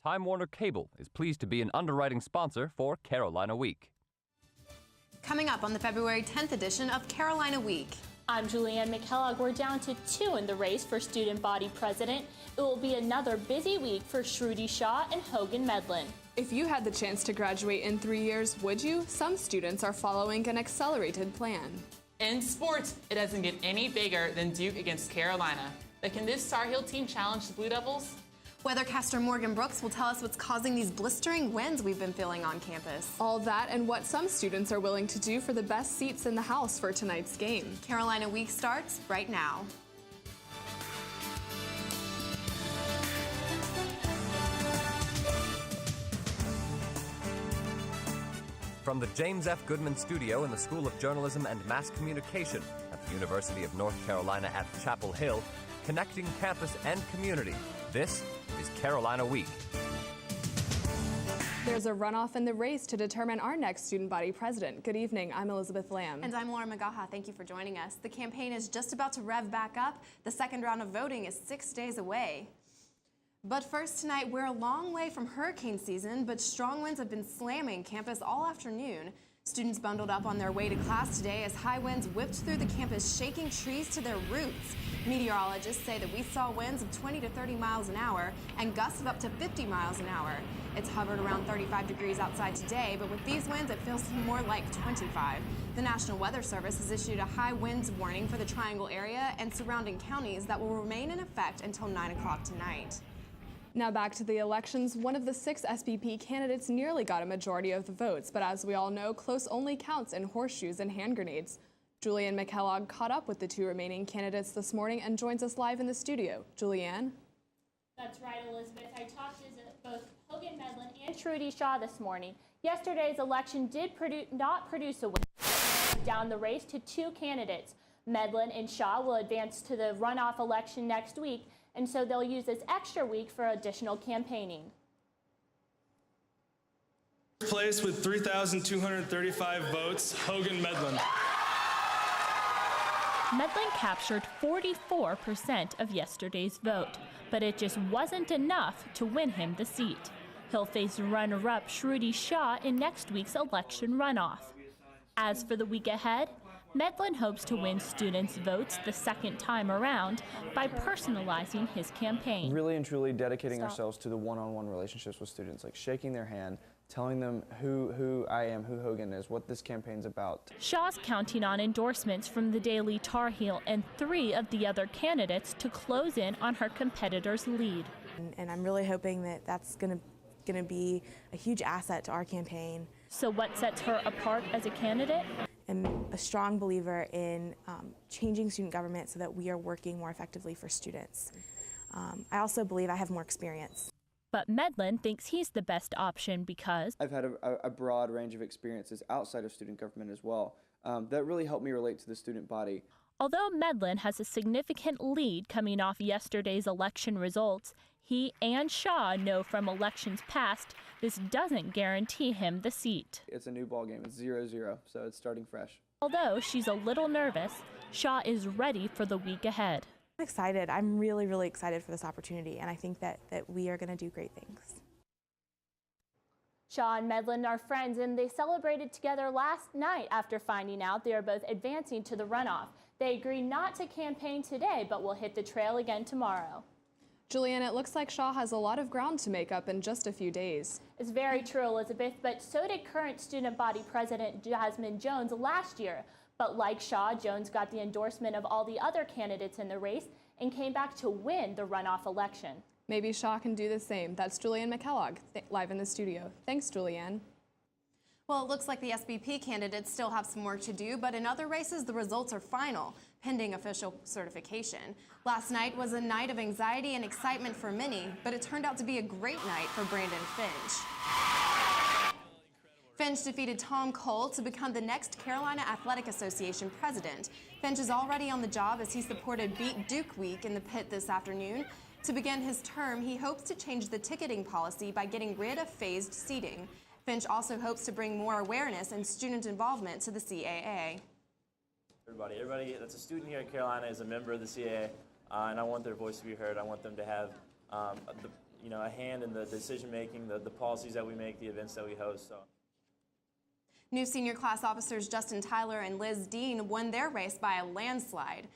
Time Warner Cable is pleased to be an underwriting sponsor for Carolina Week. Coming up on the February 10th edition of Carolina Week. I'm Julianne McKellogg. We're down to 2 in the race for student body president. It will be another busy week for Shruti Shah and Hogan Medlin. If you had the chance to graduate in 3 years, would you? Some students are following an accelerated plan. In sports, it doesn't get any bigger than Duke against Carolina. But can this Tar Heel team challenge the Blue Devils? Weathercaster Morgan Brooks will tell us what's causing these blistering winds we've been feeling on campus. All that and what some students are willing to do for the best seats in the house for tonight's game. Carolina Week starts right now. From the James F. Goodman Studio in the School of Journalism and Mass Communication at the University of North Carolina at Chapel Hill, connecting campus and community, this is Carolina Week. There's a runoff in the race to determine our next student body president. Good evening, I'm Elizabeth Lamb. And I'm Laura Magaha. Thank you for joining us. The campaign is just about to rev back up. The second round of voting is 6 days away. But first tonight, we're a long way from hurricane season, but strong winds have been slamming campus all afternoon. Students bundled up on their way to class today as high winds whipped through the campus, shaking trees to their roots. Meteorologists say that we saw winds of 20 to 30 miles an hour and gusts of up to 50 miles an hour. It's hovered around 35 degrees outside today, but with these winds, it feels more like 25. The National Weather Service has issued a high winds warning for the Triangle area and surrounding counties that will remain in effect until 9 o'clock tonight. Now back to the elections. One of the 6 SPP candidates nearly got a majority of the votes, but as we all know, close only counts in horseshoes and hand grenades. Julianne McKellogg caught up with the 2 remaining candidates this morning and joins us live in the studio. Julianne? That's right, Elizabeth. I talked to both Hogan Medlin and Shruti Shah this morning. Yesterday's election did not produce a win. Down the race to 2 candidates. Medlin and Shah will advance to the runoff election next week, and so they'll use this extra week for additional campaigning. Place with 3,235 votes, Hogan Medlin. Medlin captured 44% of yesterday's vote, but it just wasn't enough to win him the seat. He'll face runner-up Shruti Shah in next week's election runoff. As for the week ahead, Medlin hopes to win students' votes the second time around by personalizing his campaign. Really and truly dedicating ourselves to the one-on-one relationships with students, like shaking their hand, telling them who I am, who Hogan is, what this campaign's about. Shaw's counting on endorsements from the Daily Tar Heel and 3 of the other candidates to close in on her competitor's lead. And I'm really hoping that that's going to be a huge asset to our campaign. So what sets her apart as a candidate? I'm a strong believer in changing student government so that we are working more effectively for students. I also believe I have more experience. But Medlin thinks he's the best option because I've had a broad range of experiences outside of student government as well that really helped me relate to the student body. Although Medlin has a significant lead coming off yesterday's election results, he and Shah know from elections past this doesn't guarantee him the seat. It's a new ball game. It's 0-0, so it's starting fresh. Although she's a little nervous, Shah is ready for the week ahead. I'm excited. I'm really, really excited for this opportunity, and I think that we are going to do great things. Shah and Medlin are friends, and they celebrated together last night after finding out they are both advancing to the runoff. They agreed not to campaign today, but will hit the trail again tomorrow. Julianne, it looks like Shah has a lot of ground to make up in just a few days. It's very true, Elizabeth, but so did current student body president Jasmine Jones last year. But like Shah, Jones got the endorsement of all the other candidates in the race and came back to win the runoff election. Maybe Shah can do the same. That's Julianne McKellogg, live in the studio. Thanks, Julianne. Well, it looks like the SPP candidates still have some work to do, but in other races, the results are final, pending official certification. Last night was a night of anxiety and excitement for many, but it turned out to be a great night for Brandon Finch. Finch defeated Tom Cole to become the next Carolina Athletic Association president. Finch is already on the job as he supported Beat Duke Week in the pit this afternoon. To begin his term, he hopes to change the ticketing policy by getting rid of phased seating. Finch also hopes to bring more awareness and student involvement to the CAA. Everybody that's a student here at Carolina is a member of the CAA, and I want their voice to be heard. I want them to have a hand in the decision making, the policies that we make, the events that we host. So. New senior class officers Justin Tyler and Liz Dean won their race by a landslide.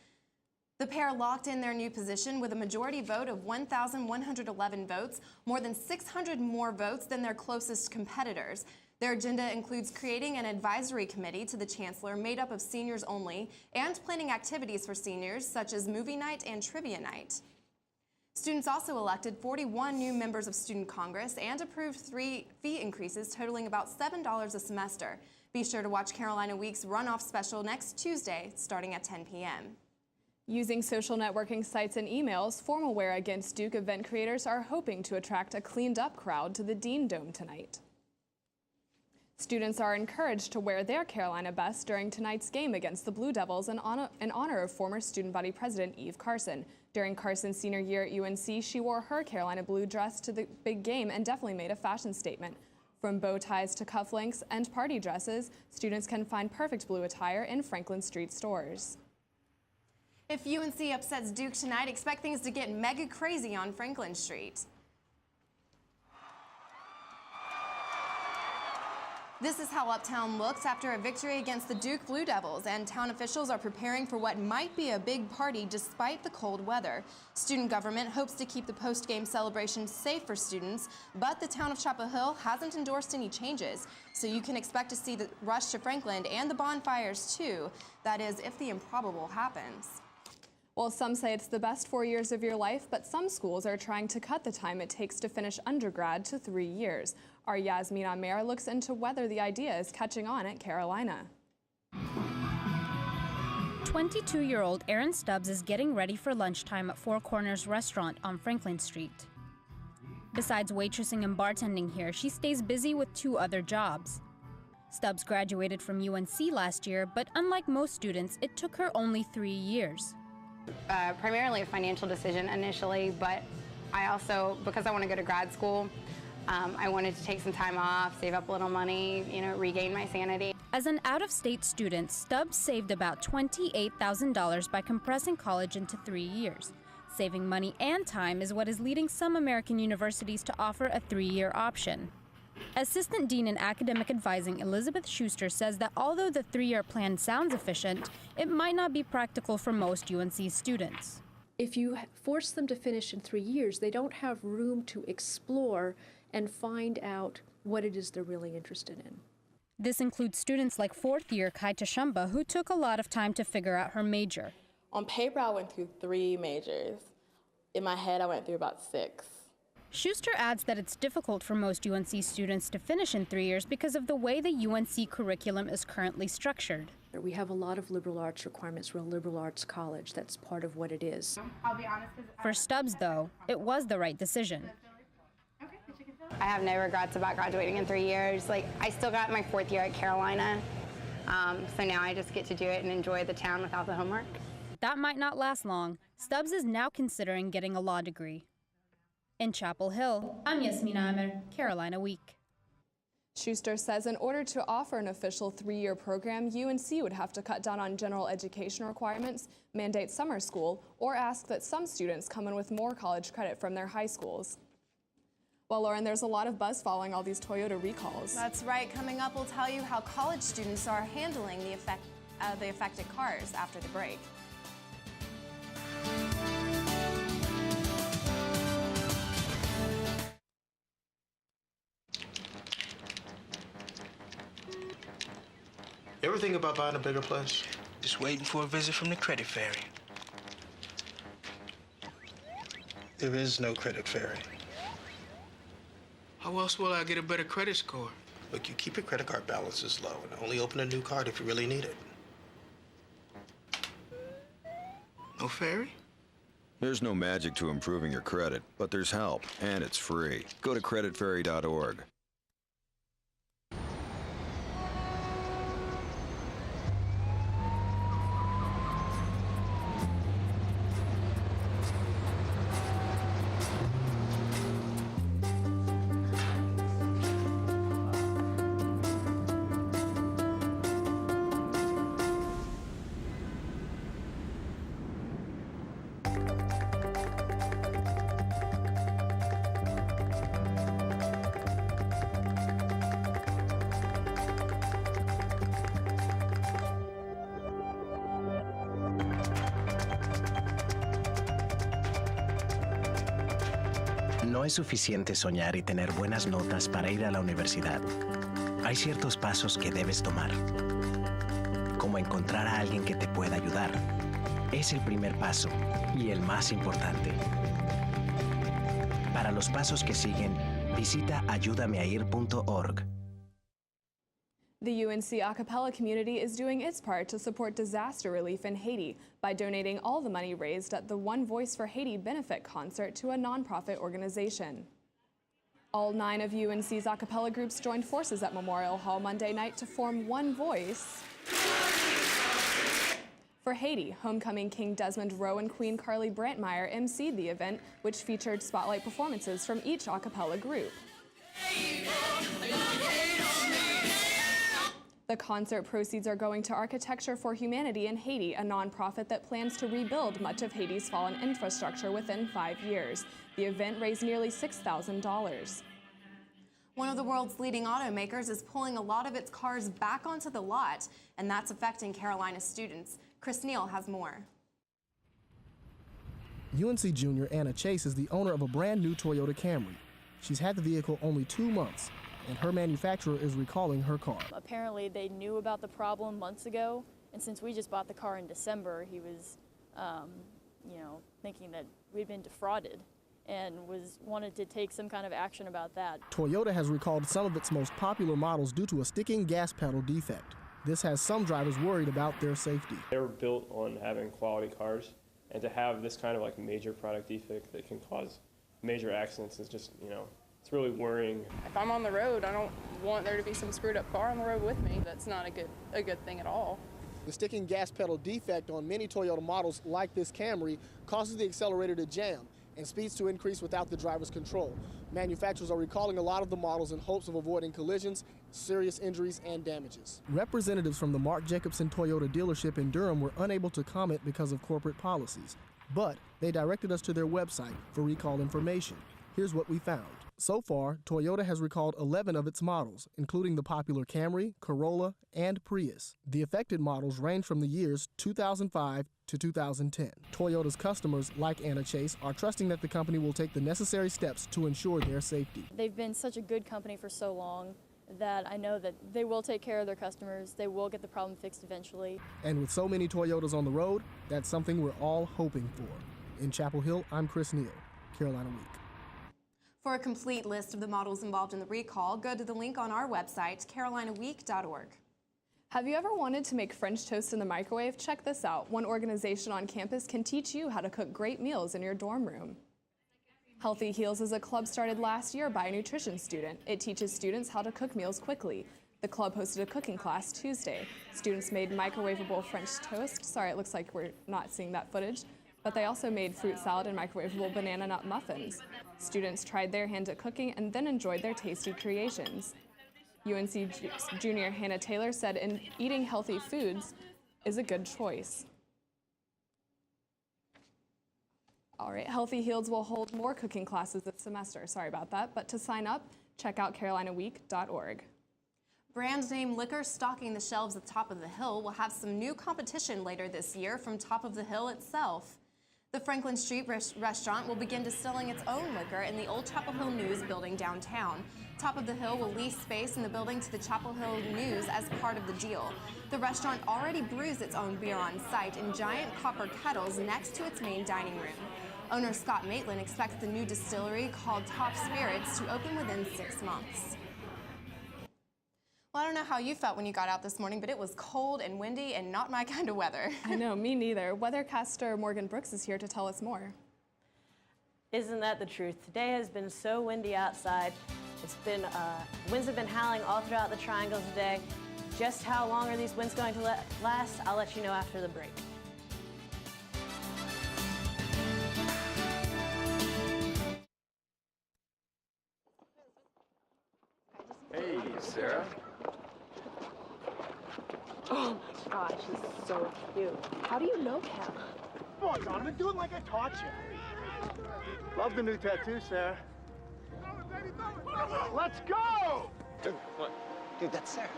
The pair locked in their new position with a majority vote of 1,111 votes, more than 600 more votes than their closest competitors. Their agenda includes creating an advisory committee to the chancellor made up of seniors only and planning activities for seniors such as movie night and trivia night. Students also elected 41 new members of Student Congress and approved 3 fee increases totaling about $7 a semester. Be sure to watch Carolina Week's runoff special next Tuesday starting at 10 p.m. Using social networking sites and emails, Formal Wear Against Duke event creators are hoping to attract a cleaned-up crowd to the Dean Dome tonight. Students are encouraged to wear their Carolina best during tonight's game against the Blue Devils in honor of former student body president Eve Carson. During Carson's senior year at UNC, she wore her Carolina blue dress to the big game and definitely made a fashion statement. From bow ties to cufflinks and party dresses, students can find perfect blue attire in Franklin Street stores. If UNC upsets Duke tonight, expect things to get mega crazy on Franklin Street. This is how Uptown looks after a victory against the Duke Blue Devils, and town officials are preparing for what might be a big party despite the cold weather. Student government hopes to keep the post-game celebration safe for students, but the town of Chapel Hill hasn't endorsed any changes, so you can expect to see the rush to Franklin and the bonfires too. That is, if the improbable happens. Well, some say it's the best 4 years of your life, but some schools are trying to cut the time it takes to finish undergrad to 3 years. Our Yasmin Amer looks into whether the idea is catching on at Carolina. 22-year-old Erin Stubbs is getting ready for lunchtime at Four Corners Restaurant on Franklin Street. Besides waitressing and bartending here, she stays busy with 2 other jobs. Stubbs graduated from UNC last year, but unlike most students, it took her only 3 years. Primarily a financial decision initially, but I also, because I want to go to grad school, I wanted to take some time off, save up a little money, regain my sanity. As an out-of-state student, Stubbs saved about $28,000 by compressing college into 3 years. Saving money and time is what is leading some American universities to offer a 3-year option. Assistant Dean in Academic Advising Elizabeth Schuster says that although the 3-year plan sounds efficient, it might not be practical for most UNC students. If you force them to finish in 3 years, they don't have room to explore and find out what it is they're really interested in. This includes students like 4th-year Kaita Shumba, who took a lot of time to figure out her major. On paper, I went through 3 majors. In my head, I went through about 6. Schuster adds that it's difficult for most UNC students to finish in 3 years because of the way the UNC curriculum is currently structured. We have a lot of liberal arts requirements. We're a liberal arts college. That's part of what it is. I'll be honest. For Stubbs, though, it was the right decision. I have no regrets about graduating in 3 years. I still got my 4th year at Carolina, so now I just get to do it and enjoy the town without the homework. That might not last long. Stubbs is now considering getting a law degree. In Chapel Hill, I'm Yasmin Amer, Carolina Week. Schuster says in order to offer an official 3-year program, UNC would have to cut down on general education requirements, mandate summer school, or ask that some students come in with more college credit from their high schools. Well, Lauren, there's a lot of buzz following all these Toyota recalls. That's right. Coming up, we'll tell you how college students are handling the affected cars after the break. You ever think about buying a bigger place? Just waiting for a visit from the credit fairy. There is no credit fairy. How else will I get a better credit score? Look, you keep your credit card balances low and only open a new card if you really need it. No fairy? There's no magic to improving your credit, but there's help, and it's free. Go to creditfairy.org. No es suficiente soñar y tener buenas notas para ir a la universidad. Hay ciertos pasos que debes tomar, como encontrar a alguien que te pueda ayudar. Es el primer paso y el más importante. Para los pasos que siguen, visita ayudameair.org. The UNC a cappella community is doing its part to support disaster relief in Haiti by donating all the money raised at the One Voice for Haiti benefit concert to a nonprofit organization. All 9 of UNC's a cappella groups joined forces at Memorial Hall Monday night to form One Voice for Haiti. Homecoming King Desmond Rowe and Queen Carly Brantmeyer emceed the event, which featured spotlight performances from each a cappella group. The concert proceeds are going to Architecture for Humanity in Haiti, a nonprofit that plans to rebuild much of Haiti's fallen infrastructure within 5 years. The event raised nearly $6,000. One of the world's leading automakers is pulling a lot of its cars back onto the lot, and that's affecting Carolina students. Chris Neal has more. UNC junior Anna Chase is the owner of a brand new Toyota Camry. She's had the vehicle only 2 months, and her manufacturer is recalling her car. Apparently they knew about the problem months ago, and since we just bought the car in December, he was, thinking that we'd been defrauded and wanted to take some kind of action about that. Toyota has recalled some of its most popular models due to a sticking gas pedal defect. This has some drivers worried about their safety. They were built on having quality cars, and to have this kind of major product defect that can cause major accidents is just, it's really worrying. If I'm on the road, I don't want there to be some screwed up car on the road with me. That's not a good thing at all. The sticking gas pedal defect on many Toyota models like this Camry causes the accelerator to jam and speeds to increase without the driver's control. Manufacturers are recalling a lot of the models in hopes of avoiding collisions, serious injuries, and damages. Representatives from the Mark Jacobson Toyota dealership in Durham were unable to comment because of corporate policies, but they directed us to their website for recall information. Here's what we found. So far, Toyota has recalled 11 of its models, including the popular Camry, Corolla, and Prius. The affected models range from the years 2005 to 2010. Toyota's customers, like Anna Chase, are trusting that the company will take the necessary steps to ensure their safety. They've been such a good company for so long that I know that they will take care of their customers. They will get the problem fixed eventually. And with so many Toyotas on the road, that's something we're all hoping for. In Chapel Hill, I'm Chris Neal, Carolina Week. For a complete list of the models involved in the recall, go to the link on our website, carolinaweek.org. Have you ever wanted to make French toast in the microwave? Check this out. One organization on campus can teach you how to cook great meals in your dorm room. Healthy Heels is a club started last year by a nutrition student. It teaches students how to cook meals quickly. The club hosted a cooking class Tuesday. Students made microwavable French toast. Sorry, it looks like we're not seeing that footage. But they also made fruit salad and microwavable banana nut muffins. Students tried their hand at cooking and then enjoyed their tasty creations. UNC junior Hannah Taylor said eating healthy foods is a good choice. All right, Healthy Heels will hold more cooking classes this semester. Sorry about that, but to sign up, check out carolinaweek.org. Brand name liquor stocking the shelves at Top of the Hill will have some new competition later this year from Top of the Hill itself. The Franklin Street restaurant will begin distilling its own liquor in the old Chapel Hill News building downtown. Top of the Hill will lease space in the building to the Chapel Hill News as part of the deal. The restaurant already brews its own beer on site in giant copper kettles next to its main dining room. Owner Scott Maitland expects the new distillery, called Top Spirits, to open within 6 months. Well, I don't know how you felt when you got out this morning, but it was cold and windy and not my kind of weather. I know, me neither. Weathercaster Morgan Brooks is here to tell us more. Isn't that the truth? Today has been so windy outside. It's been, winds have been howling all throughout the triangle today. Just how long are these winds going to last? I'll let you know after the break. Hey, Sarah. Oh my gosh, he's so cute. How do you know him? Come on, Donovan, do it like I taught you. Love the new tattoo, Sarah. Let's go! Dude, what? Dude, that's Sarah.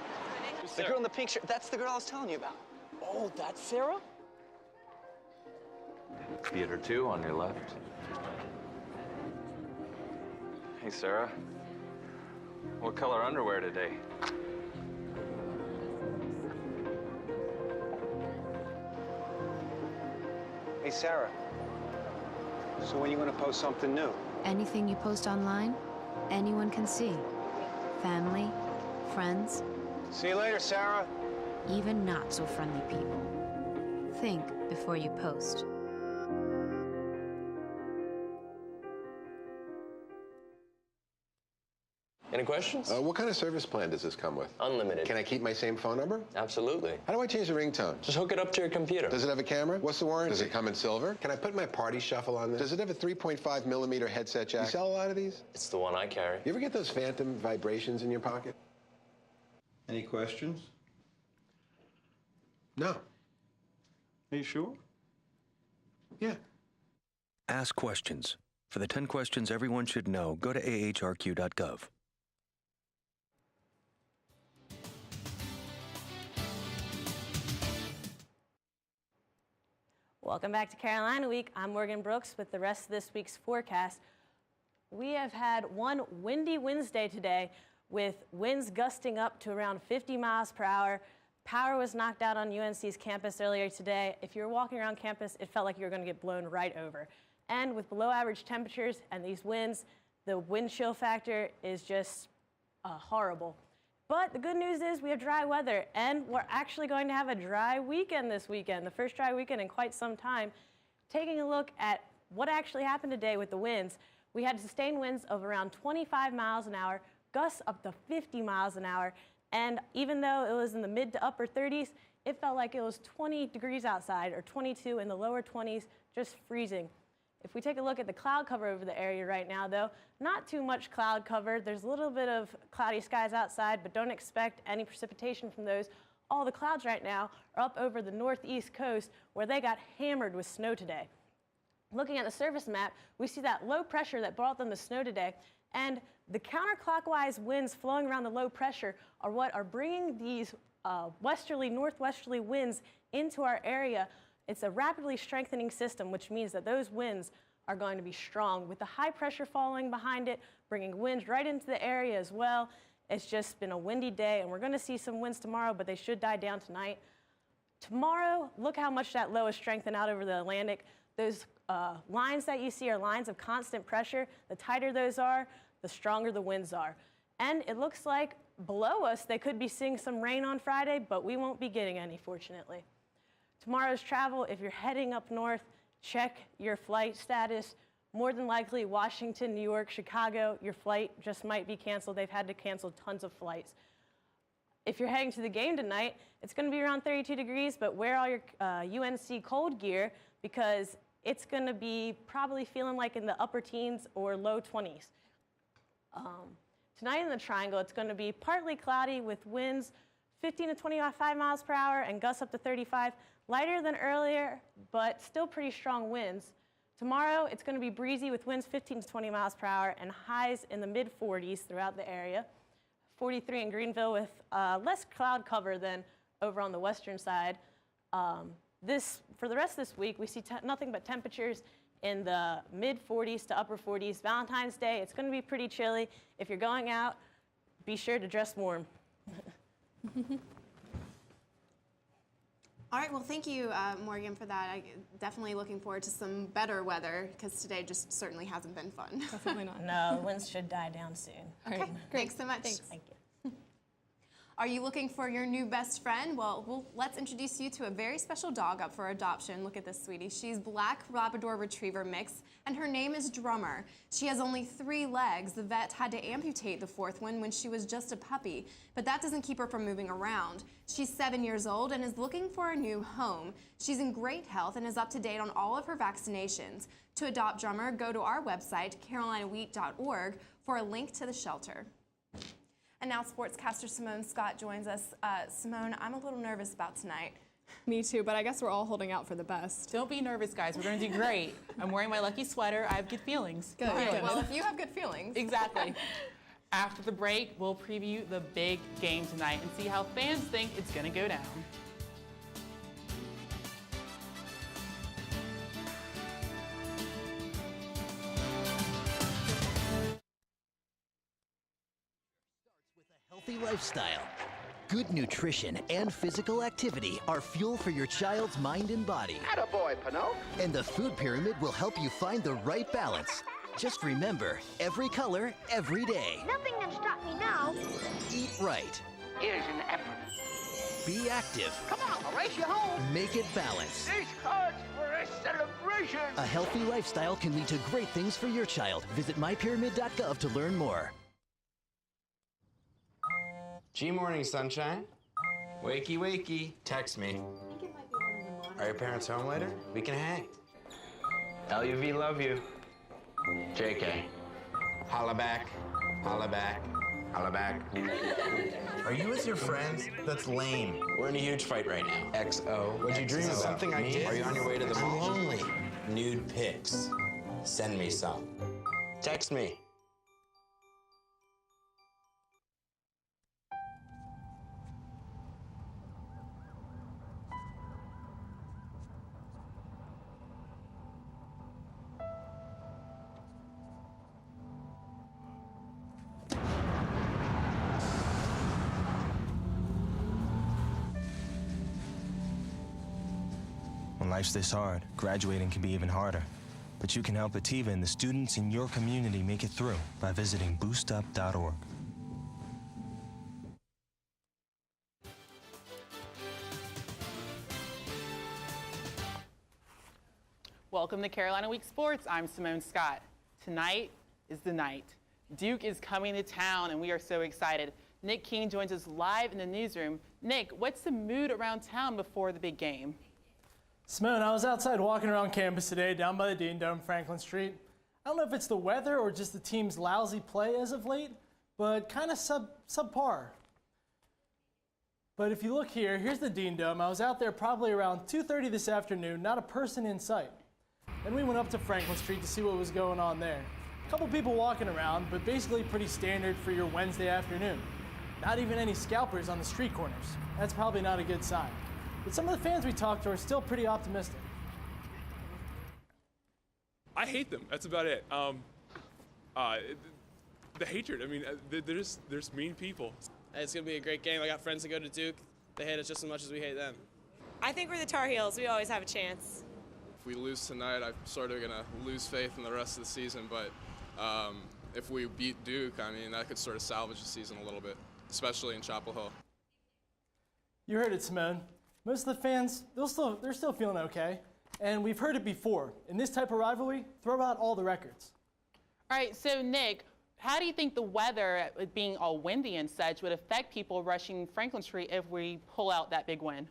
The girl in the pink shirt, that's the girl I was telling you about. Oh, that's Sarah? Theater 2 on your left. Hey, Sarah. What color underwear today? Hey, Sarah. So when are you going to post something new? Anything you post online, anyone can see. Family, friends. See you later, Sarah. Even not so friendly people. Think before you post. Any questions? What kind of service plan does this come with? Unlimited. Can I keep my same phone number? Absolutely. How do I change the ringtone? Just hook it up to your computer. Does it have a camera? What's the warranty? Does it come in silver? Can I put my party shuffle on this? Does it have a 3.5 millimeter headset jack? You sell a lot of these? It's the one I carry. You ever get those phantom vibrations in your pocket? Any questions? No. Are you sure? Yeah. Ask questions. For the 10 questions everyone should know, go to ahrq.gov. Welcome back to Carolina Week. I'm Morgan Brooks with the rest of this week's forecast. We have had one windy Wednesday today with winds gusting up to around 50 miles per hour. Power was knocked out on UNC's campus earlier today. If you were walking around campus, it felt like you were going to get blown right over. And with below average temperatures and these winds, the wind chill factor is just horrible. But the good news is we have dry weather, and we're actually going to have a dry weekend this weekend, the first dry weekend in quite some time. Taking a look at what actually happened today with the winds, we had sustained winds of around 25 miles an hour, gusts up to 50 miles an hour, and even though it was in the mid to upper 30s, it felt like it was 20 degrees outside, or 22 in the lower 20s, just freezing. If we take a look at the cloud cover over the area right now, though, not too much cloud cover. There's a little bit of cloudy skies outside, but don't expect any precipitation from those. All the clouds right now are up over the northeast coast where they got hammered with snow today. Looking at the surface map, we see that low pressure that brought them the snow today, and the counterclockwise winds flowing around the low pressure are what are bringing these westerly, northwesterly winds into our area. It's a rapidly strengthening system, which means that those winds are going to be strong. With the high pressure following behind it, bringing winds right into the area as well. It's just been a windy day, and we're going to see some winds tomorrow, but they should die down tonight. Tomorrow, look how much that low is strengthened out over the Atlantic. Those lines that you see are lines of constant pressure. The tighter those are, the stronger the winds are. And it looks like below us, they could be seeing some rain on Friday, but we won't be getting any, fortunately. Tomorrow's travel, if you're heading up north, check your flight status. More than likely, Washington, New York, Chicago, your flight just might be canceled. They've had to cancel tons of flights. If you're heading to the game tonight, it's going to be around 32 degrees, but wear all your UNC cold gear because it's going to be probably feeling like in the upper teens or low 20s. Tonight in the Triangle, it's going to be partly cloudy with winds 15 to 25 miles per hour and gusts up to 35. Lighter than earlier, but still pretty strong winds. Tomorrow, it's going to be breezy with winds 15 to 20 miles per hour and highs in the mid-40s throughout the area. 43 in Greenville with less cloud cover than over on the western side. For the rest of this week, we see nothing but temperatures in the mid-40s to upper 40s. Valentine's Day, it's going to be pretty chilly. If you're going out, be sure to dress warm. All right, well, thank you, Morgan, for that. Definitely looking forward to some better weather because today just certainly hasn't been fun. Definitely not. No, the winds should die down soon. Okay, great. Thanks so much. Thanks. Thank you. Are you looking for your new best friend? Well, let's introduce you to a very special dog up for adoption. Look at this, sweetie. She's Black Labrador Retriever mix, and her name is Drummer. She has only 3 legs. The vet had to amputate the 4th one when she was just a puppy, but that doesn't keep her from moving around. She's 7 years old and is looking for a new home. She's in great health and is up to date on all of her vaccinations. To adopt Drummer, go to our website, carolinawheat.org, for a link to the shelter. And now sportscaster Simone Scott joins us. Simone, I'm a little nervous about tonight. Me too, but I guess we're all holding out for the best. Don't be nervous, guys. We're going to do great. I'm wearing my lucky sweater. I have good feelings. Good. Right. Well, if you have good feelings. Exactly. After the break, we'll preview the big game tonight and see how fans think it's going to go down. Healthy lifestyle. Good nutrition and physical activity are fuel for your child's mind and body. Attaboy, Pinot. And the food pyramid will help you find the right balance. Just remember, every color, every day. Nothing can stop me now. Eat right. Here's an effort. Be active. Come on, I'll race you home. Make it balanced. This calls for a celebration. A healthy lifestyle can lead to great things for your child. Visit mypyramid.gov to learn more. G-Morning, sunshine. Wakey, wakey. Text me. Are your parents home later? We can hang. LUV, love you. JK. Holla back. Holla back. Holla back. Are you with your friends? That's lame. We're in a huge fight right now. XO. What'd you dream about? Something I did? Are you on your way to the mall? I'm lonely. Nude pics. Send me some. Text me. When life's this hard, graduating can be even harder. But you can help Ativa and the students in your community make it through by visiting boostup.org. Welcome to Carolina Week Sports. I'm Simone Scott. Tonight is the night. Duke is coming to town, and we are so excited. Nick King joins us live in the newsroom. Nick, what's the mood around town before the big game? Simone, I was outside walking around campus today, down by the Dean Dome, Franklin Street. I don't know if it's the weather or just the team's lousy play as of late, but kind of subpar. But if you look here, here's the Dean Dome. I was out there probably around 2:30 this afternoon, not a person in sight. Then we went up to Franklin Street to see what was going on there. A couple people walking around, but basically pretty standard for your Wednesday afternoon. Not even any scalpers on the street corners. That's probably not a good sign. But some of the fans we talked to are still pretty optimistic. I hate them. That's about it. The hatred. I mean, there's mean people. It's gonna be a great game. I got friends that go to Duke. They hate us just as much as we hate them. I think we're the Tar Heels. We always have a chance. If we lose tonight, I'm sort of gonna lose faith in the rest of the season. But if we beat Duke, I mean, that could sort of salvage the season a little bit, especially in Chapel Hill. You heard it, Simone. Most of the fans, they're still feeling okay. And we've heard it before. In this type of rivalry, throw out all the records. All right, so Nick, how do you think the weather, it being all windy and such, would affect people rushing Franklin Street if we pull out that big win?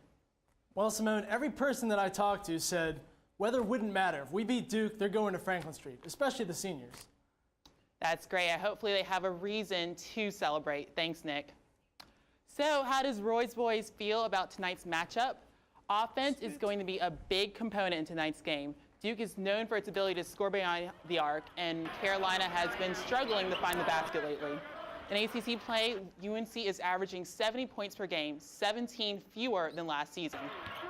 Well, Simone, every person that I talked to said weather wouldn't matter. If we beat Duke, they're going to Franklin Street, especially the seniors. That's great. Hopefully they have a reason to celebrate. Thanks, Nick. So how does Roy's boys feel about tonight's matchup? Offense is going to be a big component in tonight's game. Duke is known for its ability to score beyond the arc, and Carolina has been struggling to find the basket lately. In ACC play, UNC is averaging 70 points per game, 17 fewer than last season.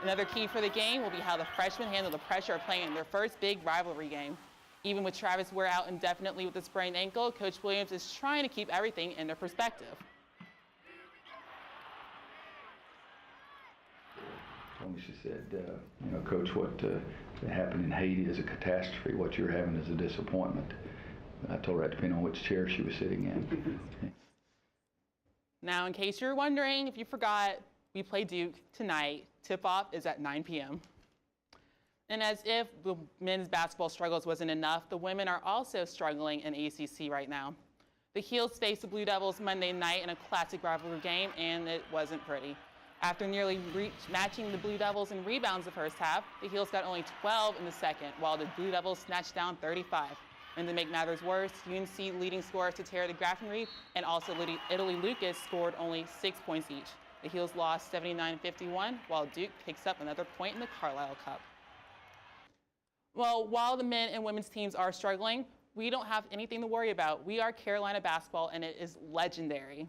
Another key for the game will be how the freshmen handle the pressure of playing in their first big rivalry game. Even with Travis Ware out indefinitely with a sprained ankle, Coach Williams is trying to keep everything in their perspective. She said, you know, Coach, what happened in Haiti is a catastrophe. What you're having is a disappointment. I told her that depending on which chair she was sitting in. Now, in case you're wondering, if you forgot, we play Duke tonight. Tip-off is at 9 p.m. And as if the men's basketball struggles wasn't enough, the women are also struggling in ACC right now. The Heels faced the Blue Devils Monday night in a classic rivalry game, and it wasn't pretty. After nearly matching the Blue Devils in rebounds the first half, the Heels got only 12 in the second, while the Blue Devils snatched down 35. And to make matters worse, UNC leading scorers Tatera DeGraffenried and also Italy Lucas scored only 6 points each. The Heels lost 79-51, while Duke picks up another point in the Carlisle Cup. Well, while the men and women's teams are struggling, we don't have anything to worry about. We are Carolina basketball, and it is legendary.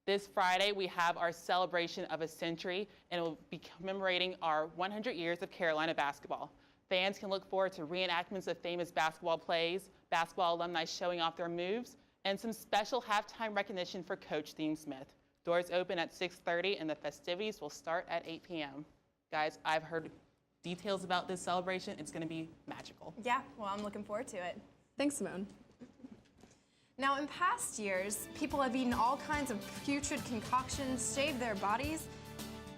This Friday, we have our celebration of a century, and it will be commemorating our 100 years of Carolina basketball. Fans can look forward to reenactments of famous basketball plays, basketball alumni showing off their moves, and some special halftime recognition for Coach Thiem Smith. Doors open at 6:30 and the festivities will start at 8 p.m. Guys, I've heard details about this celebration. It's going to be magical. Yeah, well, I'm looking forward to it. Thanks, Simone. Now, in past years, people have eaten all kinds of putrid concoctions, shaved their bodies.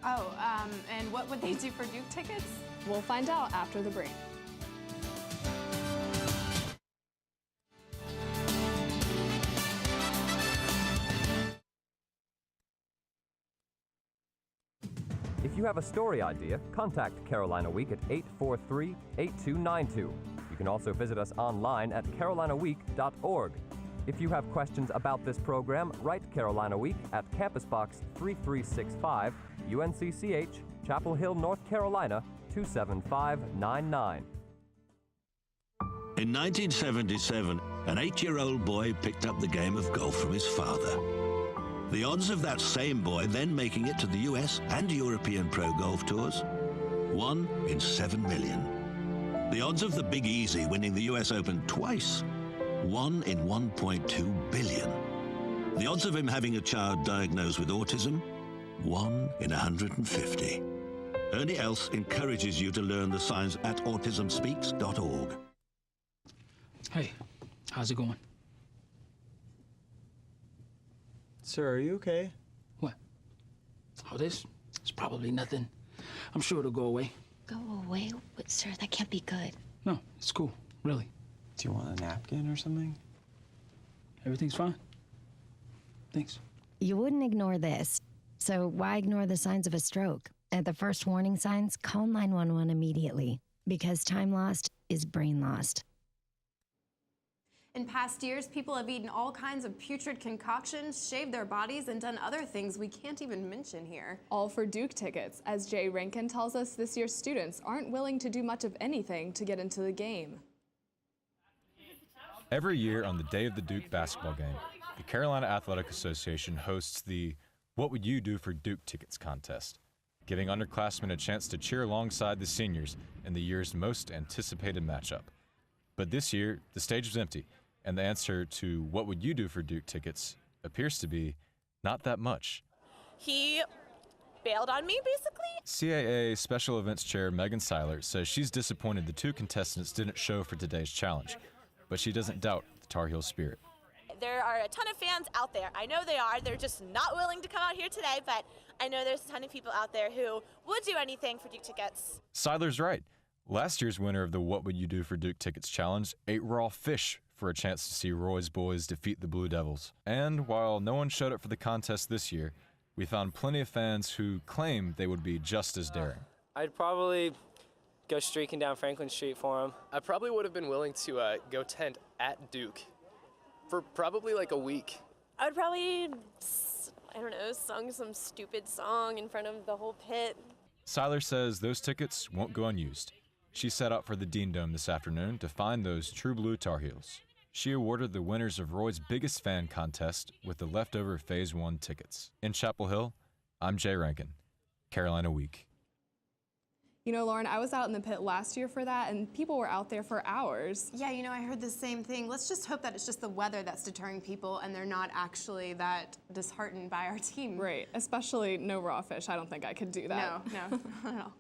And what would they do for Duke tickets? We'll find out after the break. If you have a story idea, contact Carolina Week at 843-8292. You can also visit us online at carolinaweek.org. If you have questions about this program, write Carolina Week at Campus Box 3365, UNCCH, Chapel Hill, North Carolina, 27599. In 1977, an 8-year-old boy picked up the game of golf from his father. The odds of that same boy then making it to the US and European Pro Golf Tours? 1 in 7 million. The odds of the Big Easy winning the US Open twice? 1 in 1.2 billion. The odds of him having a child diagnosed with autism? 1 in 150. Ernie Els encourages you to learn the signs at autismspeaks.org. Hey, how's it going? Sir, are you okay? What? Oh, this? It's probably nothing. I'm sure it'll go away. Go away? But, sir, that can't be good. No, it's cool, really. Do you want a napkin or something? Everything's fine. Thanks. You wouldn't ignore this, so why ignore the signs of a stroke? At the first warning signs, call 911 immediately, because time lost is brain lost. In past years, people have eaten all kinds of putrid concoctions, shaved their bodies, and done other things we can't even mention here. All for Duke tickets. As Jay Rankin tells us, this year's students aren't willing to do much of anything to get into the game. Every year on the day of the Duke basketball game, the Carolina Athletic Association hosts the What Would You Do for Duke Tickets contest, giving underclassmen a chance to cheer alongside the seniors in the year's most anticipated matchup. But this year, the stage was empty, and the answer to what would you do for Duke tickets appears to be not that much. He bailed on me, basically. CAA Special Events Chair Megan Seiler says she's disappointed the two contestants didn't show for today's challenge, but she doesn't doubt the Tar Heel spirit. There are a ton of fans out there. I know they are. They're just not willing to come out here today, but I know there's a ton of people out there who would do anything for Duke tickets. Seiler's right. Last year's winner of the What Would You Do for Duke Tickets challenge ate raw fish for a chance to see Roy's boys defeat the Blue Devils. And while no one showed up for the contest this year, we found plenty of fans who claim they would be just as daring. I'd probably go streaking down Franklin Street for him. I probably would have been willing to go tent at Duke for probably like a week. I would probably, I don't know, sung some stupid song in front of the whole pit. Seiler says those tickets won't go unused. She set out for the Dean Dome this afternoon to find those true blue Tar Heels. She awarded the winners of Roy's biggest fan contest with the leftover Phase 1 tickets. In Chapel Hill, I'm Jay Rankin, Carolina Week. You know, Lauren, I was out in the pit last year for that, and people were out there for hours. Yeah, you know, I heard the same thing. Let's just hope that it's just the weather that's deterring people and they're not actually that disheartened by our team. Right, especially no raw fish. I don't think I could do that. No, not at all.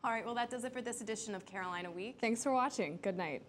All right, well, that does it for this edition of Carolina Week. Thanks for watching. Good night.